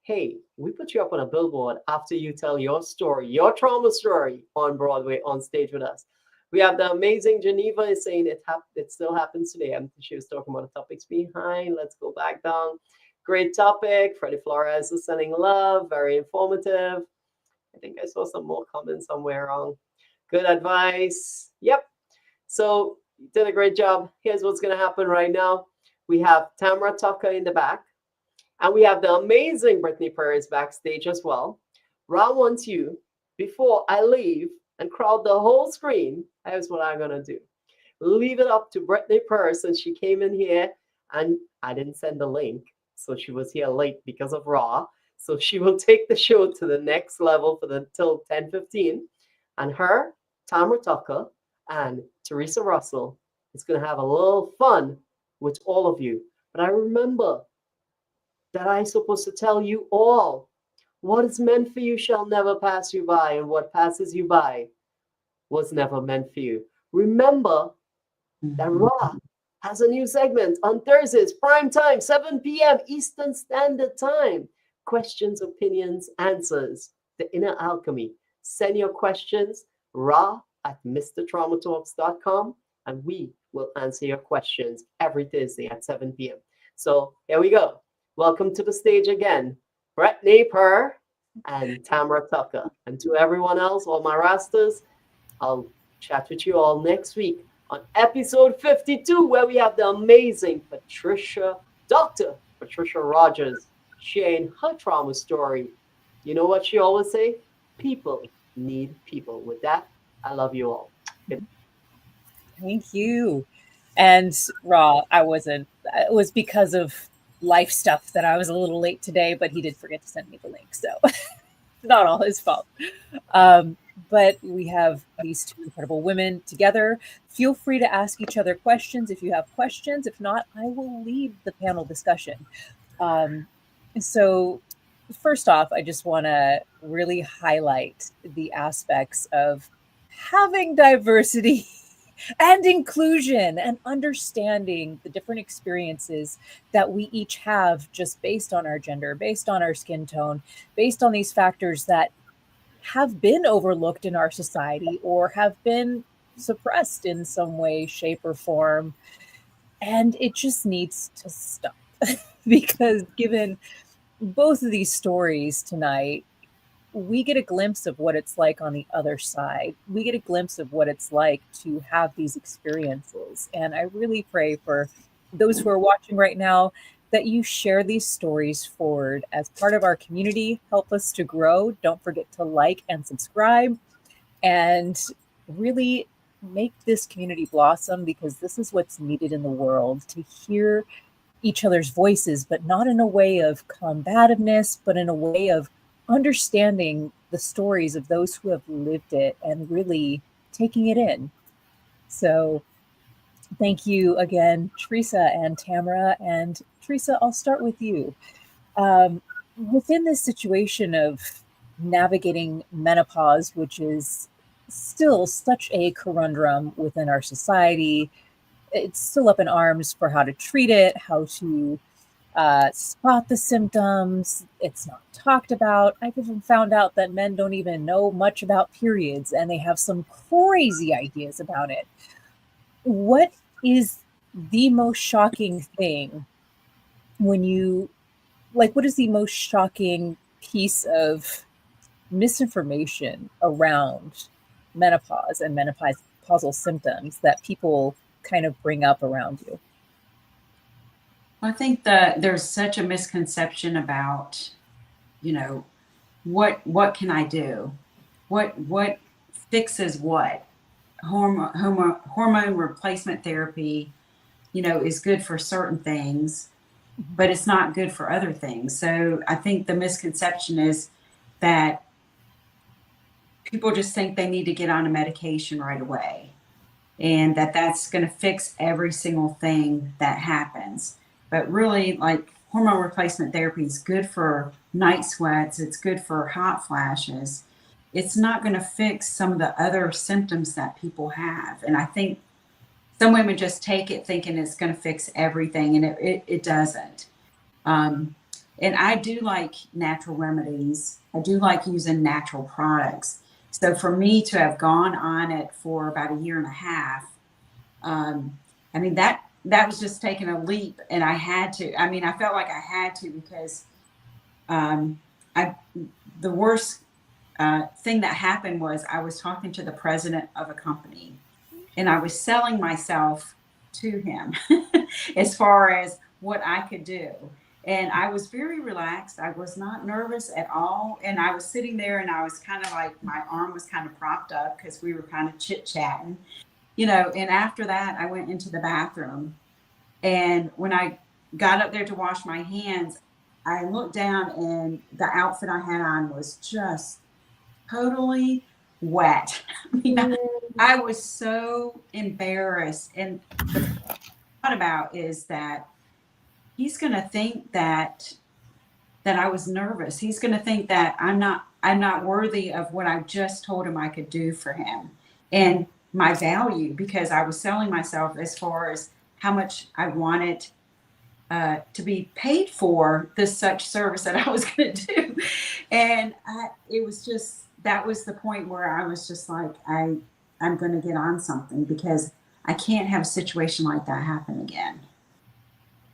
Hey, we put you up on a billboard after you tell your story, your trauma story on Broadway on stage with us. We have the amazing Geneva is saying it still happens today. She was talking about the topics behind. Let's go back down. Great topic. Freddie Flores is sending love. Very informative. I think I saw some more comments somewhere wrong. Good advice. Yep. So you did a great job. Here's what's going to happen right now. We have Tamara Tucker in the back. And we have the amazing Brettney Perr is backstage as well. Ra wants you, before I leave and crowd the whole screen, here's what I'm going to do. Leave it up to Brettney Perr since she came in here and I didn't send the link. So she was here late because of Ra. So she will take the show to the next level till 10:15. And her, Tamara Tucker, and Theresa Russell is going to have a little fun with all of you. But I remember that I'm supposed to tell you all what is meant for you shall never pass you by, and what passes you by was never meant for you. Remember that Ra has a new segment on Thursdays, prime time, 7 p.m. Eastern Standard Time. Questions, opinions, answers. The Inner Alchemy. Send your questions, ra@mrtraumatalks.com, and we will answer your questions every Thursday at 7 p.m. So here we go. Welcome to the stage again, Brettney Perr and Tamara Tucker. And to everyone else, all my Rastas, I'll chat with you all next week on episode 52, where we have the amazing Dr. Patricia Rogers, sharing her trauma story. You know what she always say? People need people. With that, I love you all. Thank you. And Raw, I wasn't, it was because of life stuff that I was a little late today, but he did forget to send me the link. So not all his fault. But we have these two incredible women together. Feel free to ask each other questions if you have questions. If not, I will lead the panel discussion. So first off, I just want to really highlight the aspects of having diversity and inclusion and understanding the different experiences that we each have just based on our gender, based on our skin tone, based on these factors that have been overlooked in our society or have been suppressed in some way, shape, or form. And it just needs to stop because given both of these stories tonight, we get a glimpse of what it's like on the other side. We get a glimpse of what it's like to have these experiences. And I really pray for those who are watching right now that you share these stories forward as part of our community. Help us to grow. Don't forget to like and subscribe and really make this community blossom, because this is what's needed in the world, to hear each other's voices, but not in a way of combativeness, but in a way of understanding the stories of those who have lived it and really taking it in. So thank you again, Theresa and Tamara. And Theresa, I'll start with you. Within this situation of navigating menopause, which is still such a conundrum within our society, it's still up in arms for how to treat it, how to spot the symptoms. It's not talked about. I've even found out that men don't even know much about periods, and they have some crazy ideas about it. What is the most shocking thing when you, like, what is the most shocking piece of misinformation around menopause and menopausal symptoms that people kind of bring up around you? I think that there's such a misconception about, you know, what can I do? What fixes what? Hormone replacement therapy, is good for certain things, but it's not good for other things. So I think the misconception is that people just think they need to get on a medication right away, and that's going to fix every single thing that happens. But really, like, hormone replacement therapy is good for night sweats. It's good for hot flashes. It's not going to fix some of the other symptoms that people have. And I think some women just take it thinking it's going to fix everything, and it doesn't. And I do like natural remedies. I do like using natural products. So for me to have gone on it for about a year and a half, I mean, that was just taking a leap, and I had to. I mean, I felt like I had to, because the worst thing that happened was I was talking to the president of a company, and I was selling myself to him as far as what I could do. And I was very relaxed. I was not nervous at all. And I was sitting there, and I was kind of like, my arm was kind of propped up because we were kind of chit-chatting. And after that, I went into the bathroom. And when I got up there to wash my hands, I looked down, and the outfit I had on was just totally wet. I mean, I was so embarrassed. And the thought about is that he's going to think that I was nervous. He's going to think that I'm not worthy of what I just told him I could do for him, and my value, because I was selling myself as far as how much I wanted to be paid for this such service that I was going to do. And it was just, that was the point where I was just like, I'm going to get on something, because I can't have a situation like that happen again.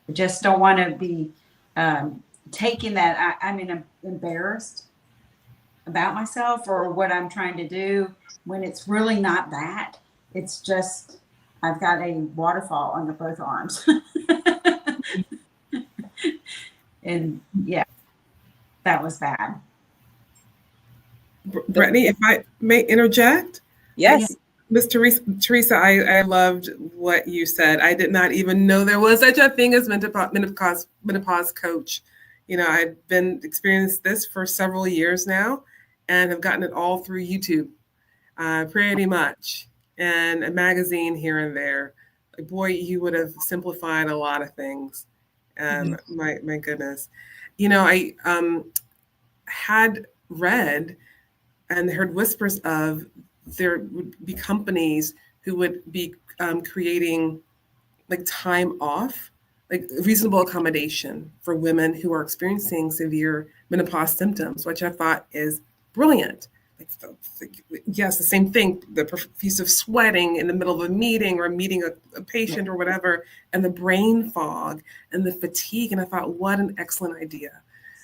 I just don't want to be taking that. I'm embarrassed. about myself or what I'm trying to do, when it's really not that. It's just I've got a waterfall under both arms. And yeah, that was bad. Brettney, if I may interject. Yes. Miss Theresa, I loved what you said. I did not even know there was such a thing as menopause coach. You know, I've been experienced this for several years now and have gotten it all through YouTube, pretty much, and a magazine here and there. Boy, you would have simplified a lot of things. My goodness. You know, I had read and heard whispers of there would be companies who would be creating like time off, like reasonable accommodation for women who are experiencing severe menopause symptoms, which I thought is brilliant. Yes, the same thing, the profuse sweating in the middle of a meeting or meeting a patient or whatever, and the brain fog and the fatigue. And I thought, what an excellent idea.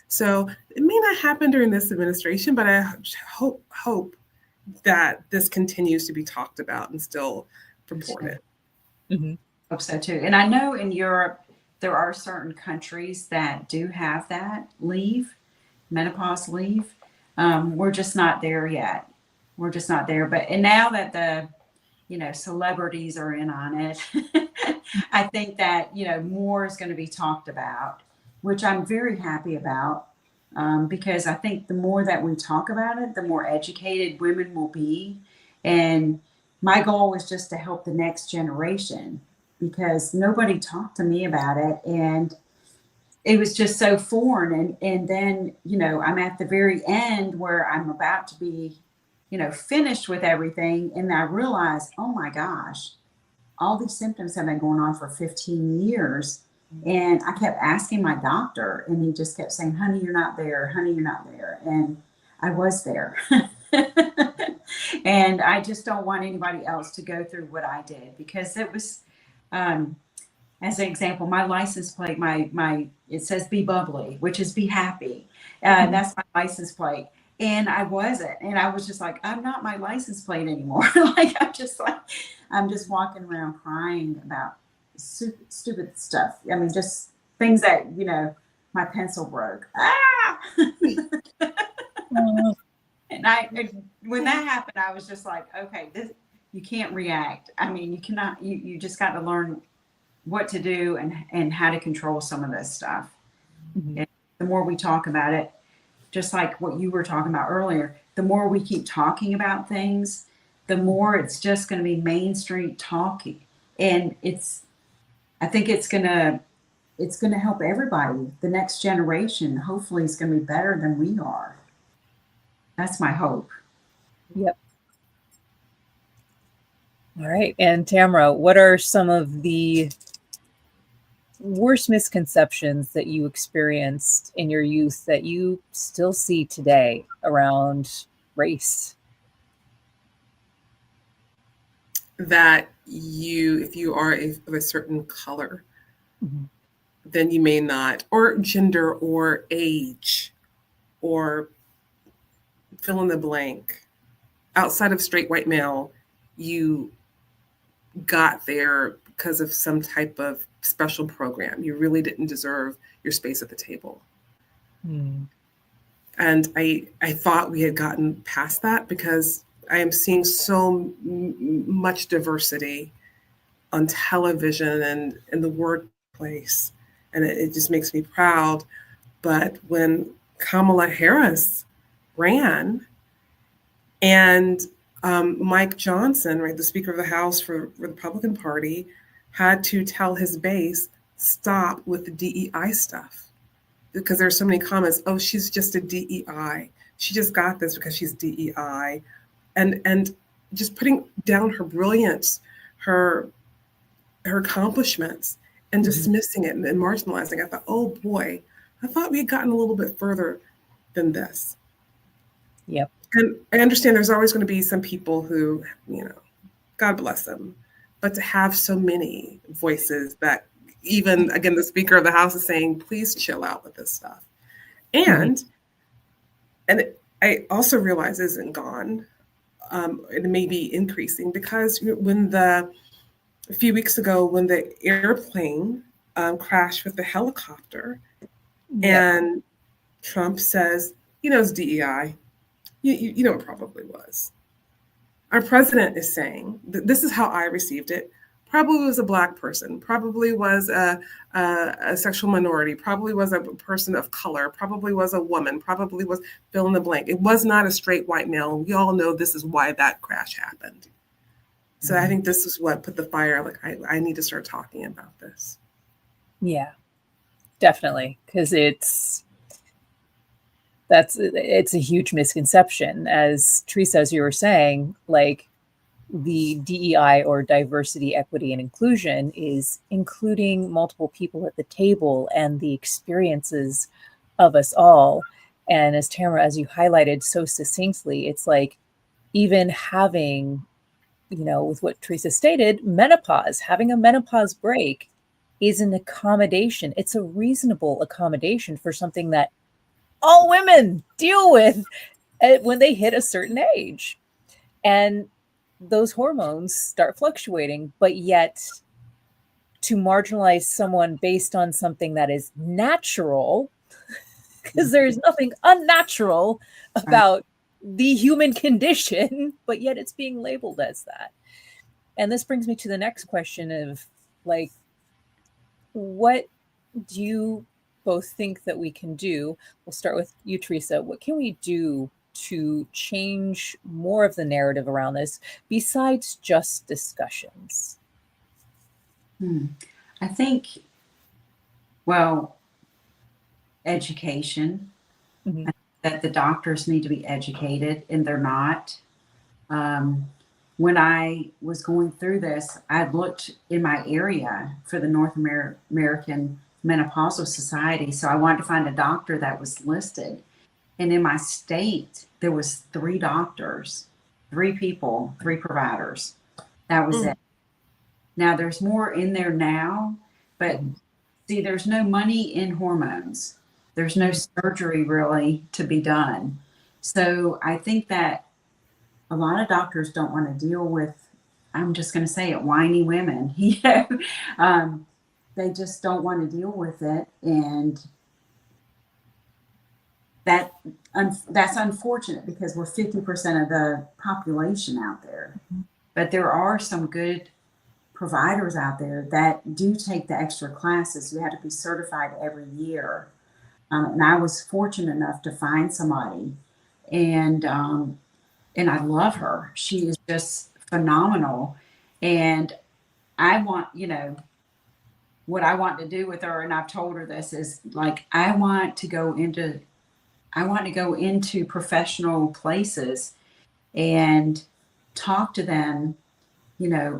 So it may not happen during this administration, but I hope that this continues to be talked about and still purported. Mm-hmm. Hope so too. And I know in Europe, there are certain countries that do have that leave, menopause leave. We're just not there yet. We're just not there. But and now that the celebrities are in on it, I think that more is going to be talked about, which I'm very happy about, because I think the more that we talk about it, the more educated women will be. And my goal was just to help the next generation, because nobody talked to me about it, and it was just so foreign. And then I'm at the very end where I'm about to be finished with everything, and I realized, oh my gosh, all these symptoms have been going on for 15 years. And I kept asking my doctor, and he just kept saying, honey, you're not there. Honey, you're not there. And I was there. And I just don't want anybody else to go through what I did, because it was, as an example, my license plate, it says be bubbly, which is be happy. That's my license plate. And I wasn't. And I was just like, I'm not my license plate anymore. I'm just walking around crying about stupid stuff. I mean, just things that, my pencil broke. Ah! And when that happened, I was just like, okay, you can't react. I mean, you cannot, you just got to learn what to do and how to control some of this stuff. Mm-hmm. And the more we talk about it, just like what you were talking about earlier, the more we keep talking about things, the more it's just going to be mainstream talking. And I think it's going to help everybody. The next generation, hopefully, is going to be better than we are. That's my hope. Yep. All right. And Tamara, what are some of the worst misconceptions that you experienced in your youth that you still see today around race? That if you are of a certain color, mm-hmm. then you may not, or gender or age, or fill in the blank. Outside of straight white male, you got there because of some type of special program. You really didn't deserve your space at the table. Mm. And I thought we had gotten past that, because I am seeing so much diversity on television and in the workplace. And it just makes me proud. But when Kamala Harris ran, and Mike Johnson, right, the Speaker of the House for the Republican Party, had to tell his base, stop with the DEI stuff, because there's so many comments. Oh, she's just a DEI. She just got this because she's DEI, and just putting down her brilliance, her accomplishments, and dismissing it and marginalizing. I thought, oh boy, I thought we had gotten a little bit further than this. Yep. And I understand there's always going to be some people who, God bless them, but to have so many voices that even, again, the Speaker of the House is saying, please chill out with this stuff. And I also realize isn't gone. It may be increasing because when a few weeks ago, when the airplane crashed with the helicopter, Yep. and Trump says, it's DEI. You know it probably was. Our president is saying, this is how I received it. Probably was a Black person, probably was a sexual minority, probably was a person of color, probably was a woman, probably was fill in the blank. It was not a straight white male. We all know this is why that crash happened. So I think this is what put the fire, like, I need to start talking about this. Yeah, definitely. Because it's a huge misconception. As Theresa, as you were saying, like, the DEI, or diversity, equity, and inclusion, is including multiple people at the table and the experiences of us all. And as Tamara, as you highlighted so succinctly, it's like, even having, with what Theresa stated, menopause, having a menopause break is an accommodation. It's a reasonable accommodation for something that all women deal with when they hit a certain age. And those hormones start fluctuating, but yet to marginalize someone based on something that is natural, because there's nothing unnatural about the human condition, but yet it's being labeled as that. And this brings me to the next question of, like, what do you both think that we can do? We'll start with you, Theresa. What can we do to change more of the narrative around this besides just discussions? I think, well, education, that the doctors need to be educated, and they're not. When I was going through this, I looked in my area for the North American Menopausal Society. So I wanted to find a doctor that was listed. And in my state, there was 3 doctors, 3 people, 3 providers. That was it. Now there's more in there now, but see, there's no money in hormones. There's no surgery really to be done. So I think that a lot of doctors don't want to deal with, I'm just going to say it, whiny women. They just don't want to deal with it. And that's unfortunate, because we're 50% of the population out there. But there are some good providers out there that do take the extra classes. You have to be certified every year. And I was fortunate enough to find somebody, and I love her. She is just phenomenal. And I want, what I want to do with her, and I've told her this, is like, I want to go into professional places and talk to them,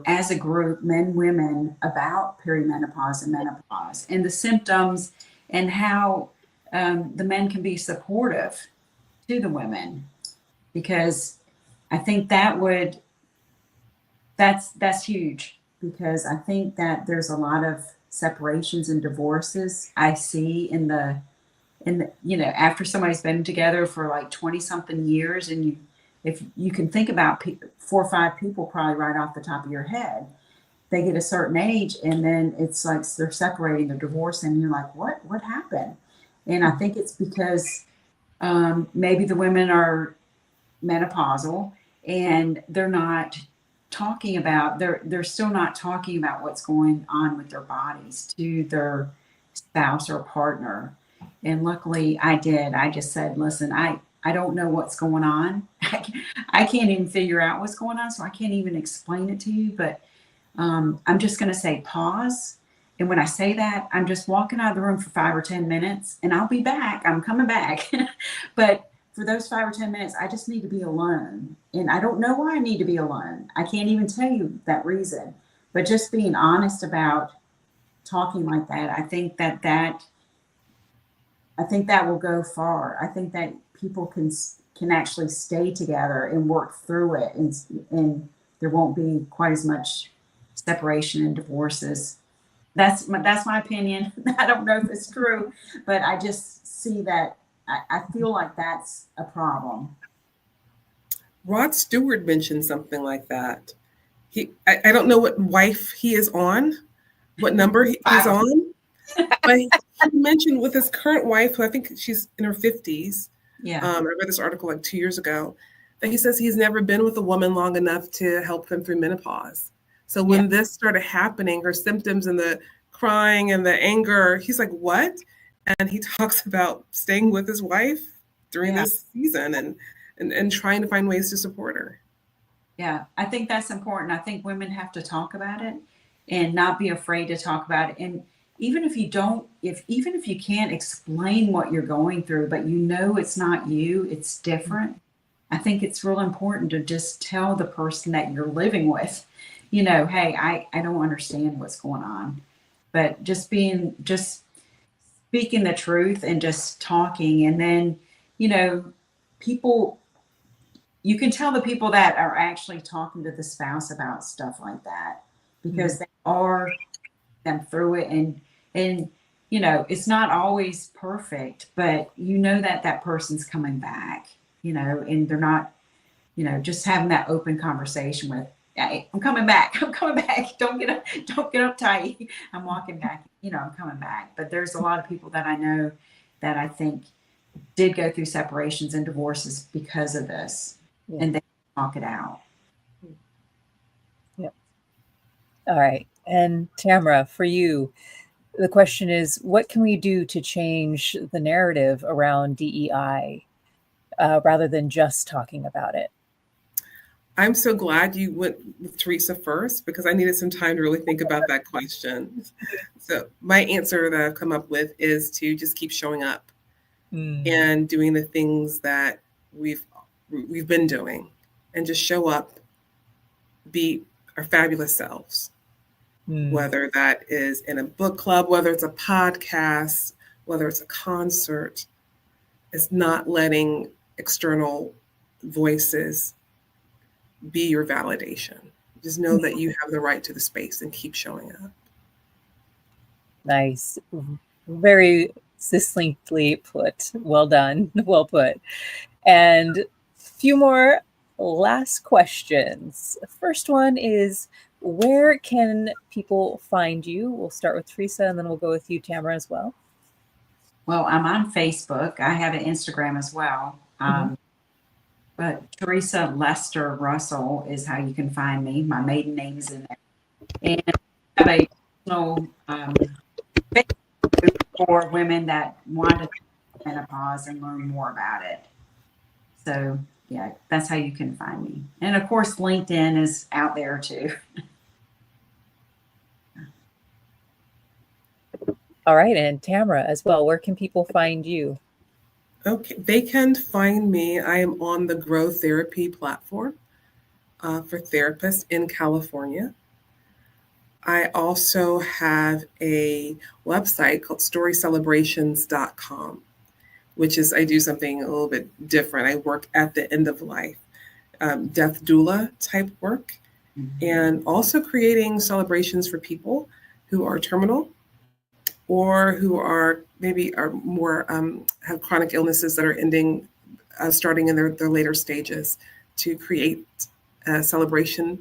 as a group, men, women, about perimenopause and menopause and the symptoms, and how the men can be supportive to the women, because I think that's huge, because I think that there's a lot of separations and divorces I see in the after somebody's been together for like 20 something years, and if you can think about 4 or 5 people probably right off the top of your head, they get a certain age and then it's like they're separating, they're divorcing, and you're like, what happened? And I think it's because maybe the women are menopausal and they're not talking about, they're still not talking about what's going on with their bodies to their spouse or partner. And luckily I did. I just said, listen, I don't know what's going on. I can't even figure out what's going on, so I can't even explain it to you. But I'm just going to say pause. And when I say that, I'm just walking out of the room for 5 or 10 minutes, and I'll be back. I'm coming back. But for those 5 or 10 minutes, I just need to be alone. And I don't know why I need to be alone. I can't even tell you that reason. But just being honest about talking like that, I think that will go far. I think that people can actually stay together and work through it, and there won't be quite as much separation and divorces. That's my opinion. I don't know if it's true, but I just see that I feel like that's a problem. Rod Stewart mentioned something like that. I don't know what wife he is on, what number he's Wow. on, but he mentioned with his current wife, who I think she's in her 50s. Yeah. I read this article like 2 years ago, that he says he's never been with a woman long enough to help him through menopause. So Yeah. when this started happening, her symptoms and the crying and the anger, he's like, what? And he talks about staying with his wife during Yeah. this season and trying to find ways to support her. Yeah. I think that's important. I think women have to talk about it and not be afraid to talk about it. And even if you don't, even if you can't explain what you're going through, but you know it's not you, it's different. I think it's real important to just tell the person that you're living with, hey, I don't understand what's going on. But just speaking the truth and just talking. And then, people, you can tell the people that are actually talking to the spouse about stuff like that because they are them through it. And, it's not always perfect, but that person's coming back, and they're not, just having that open conversation with, hey, I'm coming back. I'm coming back. Don't get uptight. I'm walking back. I'm coming back. But there's a lot of people that I know that I think did go through separations and divorces because of this, and they talk it out. Yep. All right. And Tamara, for you, the question is, what can we do to change the narrative around DEI rather than just talking about it? I'm so glad you went with Theresa first because I needed some time to really think about that question. So my answer that I've come up with is to just keep showing up and doing the things that we've been doing, and just show up, be our fabulous selves. Whether that is in a book club, whether it's a podcast, whether it's a concert, it's not letting external voices be your validation. Just know that you have the right to the space and keep showing up. Nice. Very succinctly put. Well done. Well put. And a few more last questions. The first one is, where can people find you? We'll start with Theresa and then we'll go with you, Tamara, as well. Well, I'm on Facebook. I have an Instagram as well. But Theresa Lester Russell is how you can find me. My maiden name is in there. And I have a personal Facebook group for women that want to menopause and learn more about it. So, yeah, that's how you can find me. And of course, LinkedIn is out there too. All right. And Tamara as well. Where can people find you? Okay, they can find me. I am on the Grow Therapy platform for therapists in California. I also have a website called storycelebrations.com, which is, I do something a little bit different. I work at the end of life, death doula type work, and also creating celebrations for people who are terminal or who are maybe are more have chronic illnesses that are ending, starting in their later stages, to create a celebration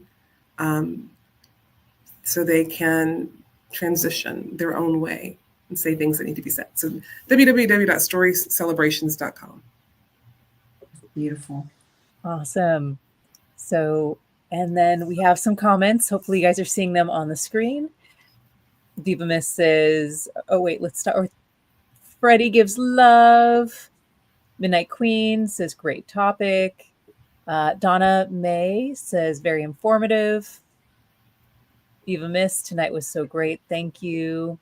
so they can transition their own way and say things that need to be said. So www.storycelebrations.com. Beautiful. Awesome. So, and then we have some comments. Hopefully you guys are seeing them on the screen. Diva Miss says, oh wait, let's start with Freddie gives love. Midnight Queen says, great topic. Donna May says, very informative. Viva Miss, tonight was so great. Thank you.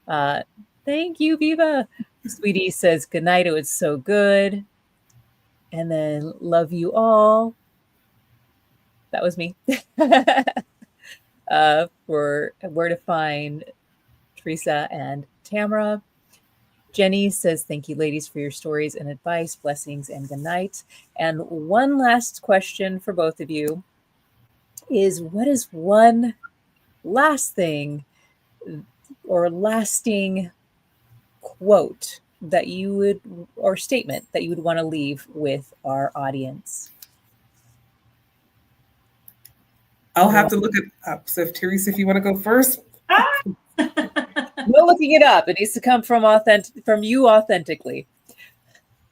Thank you, Viva. Sweetie says, good night. It was so good. And then love you all. That was me. For where to find Theresa and Tamara. Jenny says, thank you, ladies, for your stories and advice. Blessings and good night. And one last question for both of you is, what is one last thing or lasting quote that you would, or statement that you would want to leave with our audience? I'll have to look it up. So, if Theresa, if you want to go first. No looking it up. It needs to come from you authentically.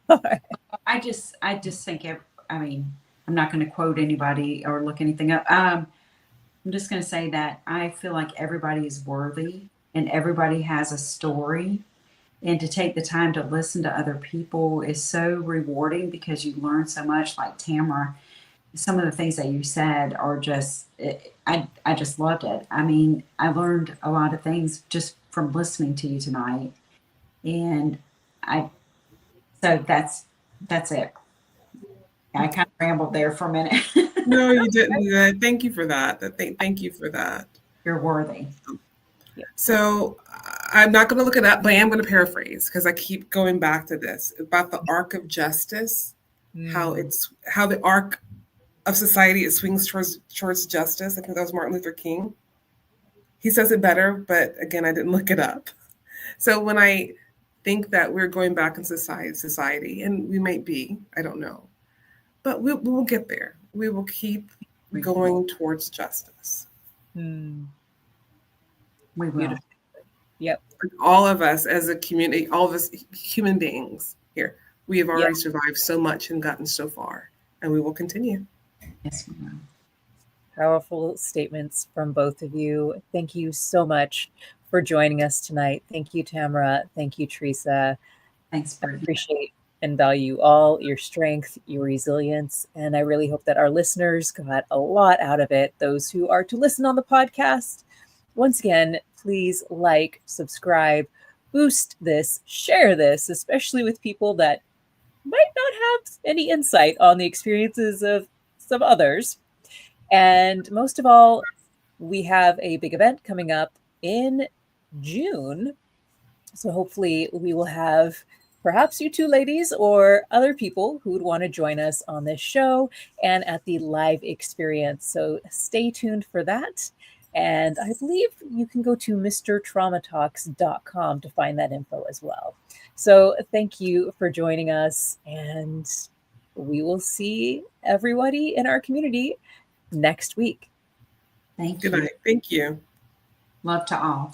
All right. I just think, I mean, I'm not going to quote anybody or look anything up. I'm just going to say that I feel like everybody is worthy and everybody has a story. And to take the time to listen to other people is so rewarding because you learn so much. Like Tamara, some of the things that you said are just, I just loved it. I mean, I learned a lot of things just from listening to you tonight. And so that's it. I kind of rambled there for a minute. No, you didn't. Thank you for that. Thank you for that. You're worthy. So I'm not going to look it up, but I am going to paraphrase because I keep going back to this about the arc of justice, how the arc of society, it swings towards justice. I think that was Martin Luther King. He says it better, but again, I didn't look it up. So when I think that we're going back in society, and we might be, I don't know, but we will get there. We will keep going towards justice. We will. Yep. All of us as a community, all of us human beings here, we have already survived so much and gotten so far, and we will continue. Yes, we will. Powerful statements from both of you. Thank you so much for joining us tonight. Thank you, Tamara. Thank you, Theresa. Thanks, I Brettney. appreciate and value all your strength, your resilience, and I really hope that our listeners got a lot out of it. Those who are to listen on the podcast, once again, please like, subscribe, boost this, share this, especially with people that might not have any insight on the experiences of some others. And most of all, we have a big event coming up in June. So hopefully we will have perhaps you two ladies or other people who would want to join us on this show and at the live experience. So stay tuned for that. And I believe you can go to mrtraumatalks.com to find that info as well. So thank you for joining us, and we will see everybody in our community next week. Thank you. Good night. Thank you. Love to all.